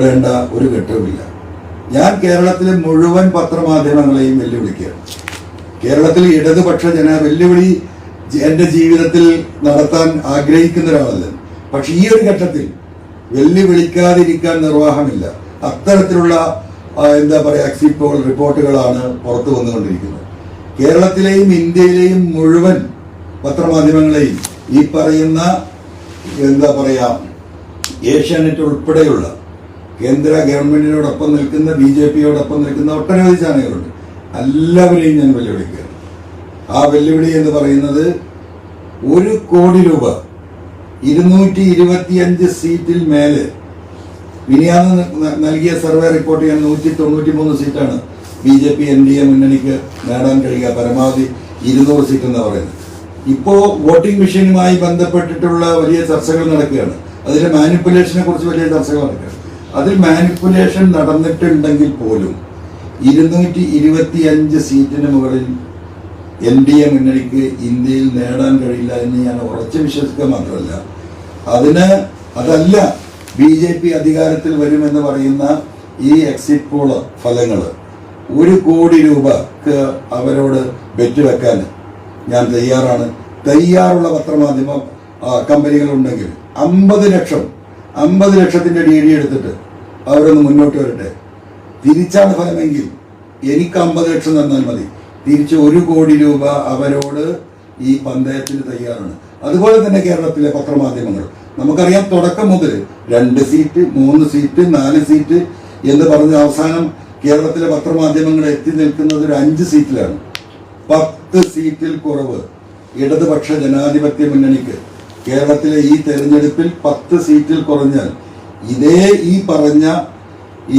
ഭയപ്പെടേണ്ട ഒരു ഘട്ടവുമില്ല. ഞാൻ കേരളത്തിലെ മുഴുവൻ പത്രമാധ്യമങ്ങളെയും വെല്ലുവിളിക്കുകയാണ്. കേരളത്തിൽ ഇടതുപക്ഷ വെല്ലുവിളി എൻ്റെ ജീവിതത്തിൽ നടത്താൻ ആഗ്രഹിക്കുന്ന ഒരാളല്ല. പക്ഷെ ഈ ഒരു ഘട്ടത്തിൽ വെല്ലുവിളിക്കാതിരിക്കാൻ നിർവാഹമില്ല. അത്തരത്തിലുള്ള എക്സിറ്റ് പോൾ റിപ്പോർട്ടുകളാണ് പുറത്തു വന്നുകൊണ്ടിരിക്കുന്നത്. കേരളത്തിലെയും ഇന്ത്യയിലെയും മുഴുവൻ പത്രമാധ്യമങ്ങളെയും ഈ പറയുന്ന ഏഷ്യാനെറ്റ് ഉൾപ്പെടെയുള്ള കേന്ദ്ര ഗവൺമെന്റിനോടൊപ്പം നിൽക്കുന്ന BJPയോടൊപ്പം നിൽക്കുന്ന ഒട്ടനവധി ചാനലുകളുണ്ട്. എല്ലാവരെയും ഞാൻ വെല്ലുവിളിക്കുകയാണ്. ആ വെല്ലുവിളി എന്ന് പറയുന്നത് 1 കോടി രൂപ 225 സീറ്റിൽ മേലെ മിനിയാന്ന് നൽകിയ സർവേ റിപ്പോർട്ട് ചെയ്യാൻ 193 സീറ്റാണ് BJP NDA മുന്നണിക്ക് നേടാൻ കഴിയുക. പരമാവധി 200 സീറ്റ് എന്ന് പറയുന്നത്. ഇപ്പോൾ വോട്ടിംഗ് മെഷീനുമായി ബന്ധപ്പെട്ടിട്ടുള്ള വലിയ ചർച്ചകൾ നടക്കുകയാണ്. അതിലെ മാനിപ്പുലേഷനെ കുറിച്ച് വലിയ ചർച്ചകൾ നടക്കുകയാണ്. അതിൽ മാനിപ്പുലേഷൻ നടന്നിട്ടുണ്ടെങ്കിൽ പോലും 225 സീറ്റിന് മുകളിൽ NDA മുന്നണിക്ക് ഇന്ത്യയിൽ നേടാൻ കഴിയില്ല എന്ന് ഞാൻ ഉറച്ചു വിശ്വസിക്കുക മാത്രമല്ല, അതല്ല BJP അധികാരത്തിൽ വരുമെന്ന് പറയുന്ന ഈ എക്സിറ്റ് പോൾ ഫലങ്ങൾ 1 കോടി രൂപക്ക് അവരോട് ബെറ്റ് വെക്കാൻ ഞാൻ തയ്യാറാണ്. തയ്യാറുള്ള പത്രമാധ്യമ കമ്പനികളുണ്ടെങ്കിൽ 50 ലക്ഷത്തിന്റെ DD എടുത്തിട്ട് അവരൊന്ന് മുന്നോട്ട് വരട്ടെ. തിരിച്ചാണ് ഫലമെങ്കിൽ എനിക്ക് 50 ലക്ഷം തന്നാൽ മതി. തിരിച്ച് 1 കോടി രൂപ അവരോട് ഈ പന്തയത്തിന് തയ്യാറാണ്. അതുപോലെ തന്നെ കേരളത്തിലെ പത്രമാധ്യമങ്ങൾ നമുക്കറിയാം, തുടക്കം മുതൽ 2 സീറ്റ് 3 സീറ്റ് 4 സീറ്റ് എന്ന് പറഞ്ഞ അവസാനം കേരളത്തിലെ പത്രമാധ്യമങ്ങൾ എത്തി നിൽക്കുന്നത് ഒരു 5 സീറ്റിലാണ്. 10 സീറ്റിൽ കുറവ് ഇടതുപക്ഷ ജനാധിപത്യ മുന്നണിക്ക് കേരളത്തിലെ ഈ തെരഞ്ഞെടുപ്പിൽ 10 സീറ്റിൽ കുറഞ്ഞാൽ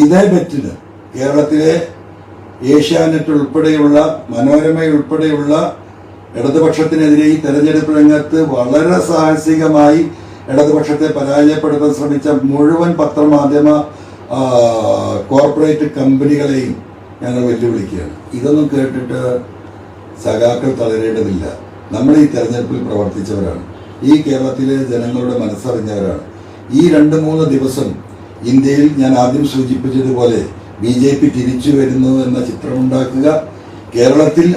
ഇതേ ബെറ്റിന് കേരളത്തിലെ ഏഷ്യാനെറ്റ് ഉൾപ്പെടെയുള്ള മനോരമ ഉൾപ്പെടെയുള്ള ഇടതുപക്ഷത്തിനെതിരെ ഈ തെരഞ്ഞെടുപ്പ് രംഗത്ത് വളരെ സാഹസികമായി ഇടതുപക്ഷത്തെ പരാജയപ്പെടുത്താൻ ശ്രമിച്ച മുഴുവൻ പത്രമാധ്യമ കോർപ്പറേറ്റ് കമ്പനികളെയും ഞങ്ങൾ വെല്ലുവിളിക്കുകയാണ്. ഇതൊന്നും കേട്ടിട്ട് സഖാക്കൾ തളരേണ്ടതില്ല. നമ്മൾ ഈ തെരഞ്ഞെടുപ്പിൽ പ്രവർത്തിച്ചവരാണ്. ഈ കേരളത്തിലെ ജനങ്ങളുടെ മനസ്സറിഞ്ഞവരാണ്. ഈ 2-3 ദിവസം ഇന്ത്യയിൽ ഞാൻ ആദ്യം സൂചിപ്പിച്ചതുപോലെ BJP തിരിച്ചു വരുന്നു എന്ന ചിത്രമുണ്ടാക്കുക. കേരളത്തിൽ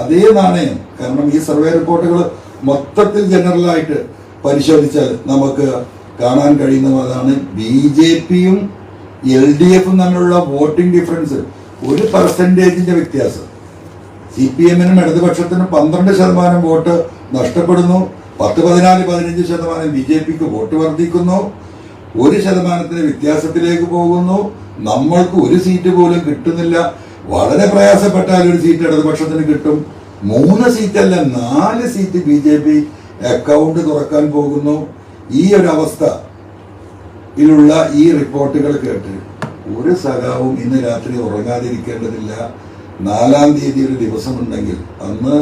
അതേ നാണയം, കാരണം ഈ സർവേ റിപ്പോർട്ടുകൾ മൊത്തത്തിൽ ജനറലായിട്ട് പരിശോധിച്ചാൽ നമുക്ക് കാണാൻ കഴിയുന്നതാണ് BJPയും LDFും തമ്മിലുള്ള വോട്ടിംഗ് ഡിഫറൻസ് 1% വ്യത്യാസം. CPMനും ഇടതുപക്ഷത്തിനും 12% വോട്ട് നഷ്ടപ്പെടുന്നു. 10-14-15% BJPക്ക് വോട്ട് വർദ്ധിക്കുന്നു. 1% വ്യത്യാസത്തിലേക്ക് പോകുന്നു. നമ്മൾക്ക് 1 സീറ്റ് പോലും കിട്ടുന്നില്ല. വളരെ പ്രയാസപ്പെട്ടാൽ 1 സീറ്റ് ഇടതുപക്ഷത്തിന് കിട്ടും. 3 സീറ്റല്ല 4 സീറ്റ് BJP അക്കൗണ്ട് തുറക്കാൻ പോകുന്നു. ഈ ഒരു അവസ്ഥയിലുള്ള ഈ റിപ്പോർട്ടുകൾ കേട്ട് ഒരു സഖാവും ഇന്ന് രാത്രി ഉറങ്ങാതിരിക്കേണ്ടതില്ല. 4-ാം തീയതി ഒരു ദിവസമുണ്ടെങ്കിൽ അന്ന്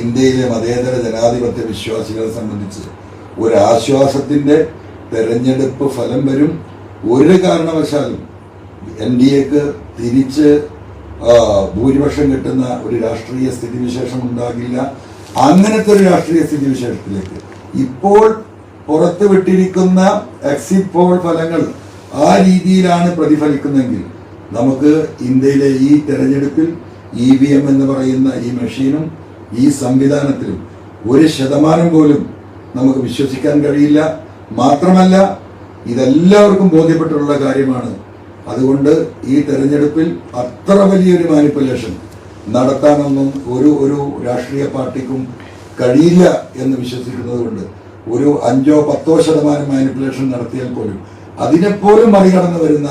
ഇന്ത്യയിലെ മതേതര ജനാധിപത്യ വിശ്വാസികളെ സംബന്ധിച്ച് ഒരു ആശ്വാസത്തിന്റെ തെരഞ്ഞെടുപ്പ് ഫലം വരും. ഒരു കാരണവശാലും NDAക്ക് തിരിച്ച് ഭൂരിപക്ഷം കിട്ടുന്ന ഒരു രാഷ്ട്രീയ സ്ഥിതിവിശേഷം ഉണ്ടാകില്ല. അങ്ങനത്തെ ഒരു രാഷ്ട്രീയ സ്ഥിതിവിശേഷത്തിലേക്ക് ഇപ്പോൾ പുറത്തുവിട്ടിരിക്കുന്ന എക്സിറ്റ് പോൾ ഫലങ്ങൾ ആ രീതിയിലാണ് പ്രതിഫലിക്കുന്നതെങ്കിൽ നമുക്ക് ഇന്ത്യയിലെ ഈ തെരഞ്ഞെടുപ്പിൽ EVM എന്ന് പറയുന്ന ഈ മെഷീനും ഈ സംവിധാനത്തിലും 1% പോലും നമുക്ക് വിശ്വസിക്കാൻ കഴിയില്ല. മാത്രമല്ല, ഇതെല്ലാവർക്കും ബോധ്യപ്പെട്ടുള്ള കാര്യമാണ്. അതുകൊണ്ട് ഈ തെരഞ്ഞെടുപ്പിൽ അത്ര വലിയൊരു മാനിപ്പുലേഷൻ നടത്താനൊന്നും ഒരു രാഷ്ട്രീയ പാർട്ടിക്കും കഴിയില്ല എന്ന് വിശ്വസിക്കുന്നത് കൊണ്ട് ഒരു 5-10% മാനിപ്പുലേഷൻ നടത്തിയാൽ പോലും അതിനെപ്പോലും മറികടന്നു വരുന്ന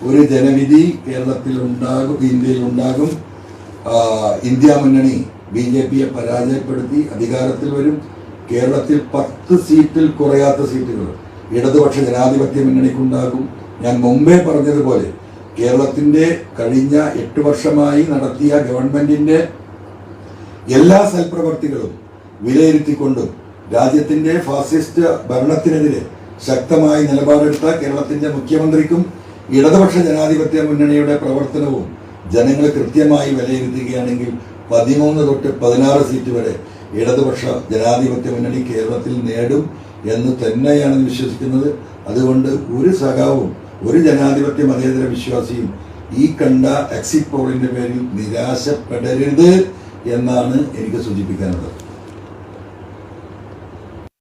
ഒരു ജനവിധി കേരളത്തിൽ ഉണ്ടാകും, ഇന്ത്യയിൽ ഉണ്ടാകും. ഇന്ത്യ മുന്നണി BJPയെ പരാജയപ്പെടുത്തി അധികാരത്തിൽ വരും. കേരളത്തിൽ 10 സീറ്റിൽ കുറയാത്ത സീറ്റുകൾ ഇടതുപക്ഷ ജനാധിപത്യ മുന്നണിക്കുണ്ടാകും. ഞാൻ മുമ്പേ പറഞ്ഞതുപോലെ കേരളത്തിന്റെ കഴിഞ്ഞ 8 വർഷമായി നടത്തിയ ഗവൺമെന്റിന്റെ എല്ലാ സൽപ്രവർത്തികളും വിലയിരുത്തിക്കൊണ്ടും രാജ്യത്തിന്റെ ഫാസിസ്റ്റ് ഭരണത്തിനെതിരെ ശക്തമായി നിലപാടെടുത്ത കേരളത്തിന്റെ മുഖ്യമന്ത്രിക്കും ഇടതുപക്ഷ ജനാധിപത്യ മുന്നണിയുടെ പ്രവർത്തനവും ജനങ്ങൾ കൃത്യമായി വിലയിരുത്തുകയാണെങ്കിൽ 13 തൊട്ട് 16 സീറ്റ് വരെ ഇടതുപക്ഷ ജനാധിപത്യ മുന്നണി കേരളത്തിൽ നേടും എന്ന് തന്നെയാണ് വിശ്വസിക്കുന്നത്. അതുകൊണ്ട് ഒരു സഖാവും ഒരു ജനാധിപത്യ മതേതര വിശ്വാസിയും ഈ കണ്ട എക്സിറ്റ് പോളിന്റെ പേരിൽ നിരാശപ്പെടരുത് എന്നാണ് എനിക്ക് സൂചിപ്പിക്കാനുള്ളത്.